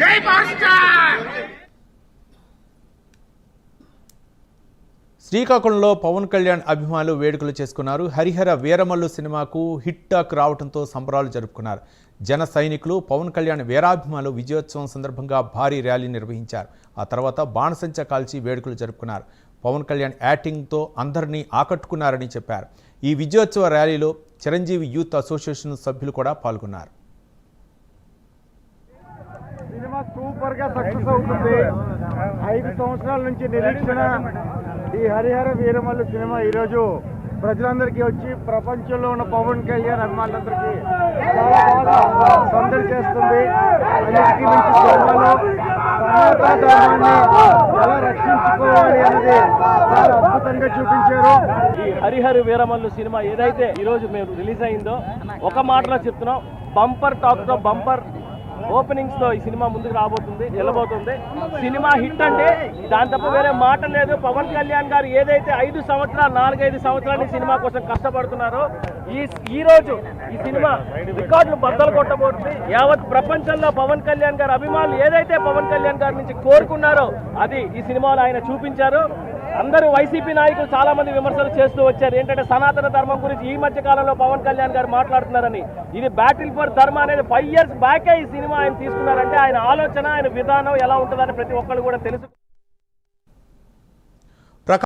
జై మాస్టర్. శ్రీకాకుళంలో పవన్ కళ్యాణ్ అభిమానులు వేడుకలు చేసుకున్నారు. హరిహర వీరమల్లు సినిమాకు హిట్ టాక్ రావడంతో సంబరాలు జరుపుకున్నారు. జన సైనికులు పవన్ కళ్యాణ్ వీరాభిమానులు విజయోత్సవం సందర్భంగా భారీ ర్యాలీ నిర్వహించారు. ఆ తర్వాత బాణసంచా కాల్చి వేడుకలు జరుపుకున్నారు. పవన్ కళ్యాణ్ యాక్టింగ్తో అందరినీ ఆకట్టుకున్నారని చెప్పారు. ఈ విజయోత్సవ ర్యాలీలో చిరంజీవి యూత్ అసోసియేషన్ సభ్యులు కూడా పాల్గొన్నారు. సినిమా సూపర్ గా సక్సెస్ అవుతుంది. 5 సంవత్సరాల నుంచి నిరీక్షణ ఈ హరిహర వీరమల్లు సినిమా ఈరోజు ప్రజలందరికీ వచ్చి ప్రపంచంలో ఉన్న పవన్ కళ్యాణ్ అభిమానులందరికీ చాలా బాగా సందడి చేస్తుంది. అన్నిటికీ మించి సినిమాలో సనాతన ధర్మాన్ని ఎలా రక్షించుకోవాలి అన్నది చాలా అద్భుతంగా చూపించారు. ఈ హరిహర వీరమల్లు సినిమా ఏదైతే ఈరోజు మేము రిలీజ్ అయిందో ఒక మాటలో చెప్తున్నాం, బంపర్ టాక్ తో బంపర్ ఓపెనింగ్స్ తో ఈ సినిమా ముందుకు వెళ్ళబోతుంది. సినిమా హిట్ అంటే దాని తప్ప వేరే మాట లేదు. పవన్ కళ్యాణ్ గారు ఏదైతే 4-5 సంవత్సరాలు సినిమా కోసం కష్టపడుతున్నారో ఈ రోజు ఈ సినిమా రికార్డులు బద్దలు కొట్టబోతుంది. యావత్ ప్రపంచంలో పవన్ కళ్యాణ్ గారు అభిమానులు ఏదైతే పవన్ కళ్యాణ్ గారి నుంచి కోరుకున్నారో అది ఈ సినిమాలో ఆయన చూపించారు. అందరూ వైసీపీ నాయకులు చాలా మంది విమర్శలు చేస్తూ వచ్చారు. ఏంటంటే సనాతన ధర్మం గురించి ఈ మధ్య కాలంలో పవన్ కళ్యాణ్ గారు మాట్లాడుతున్నారని. ఇది బ్యాటిల్ ఫర్ ధర్మ అనేది 5 years బ్యాకే ఈ సినిమా ఆయన తీసుకున్నారంటే ఆయన ఆలోచన, ఆయన విధానం ఎలా ఉంటుందని ప్రతి ఒక్కరు కూడా తెలుసు.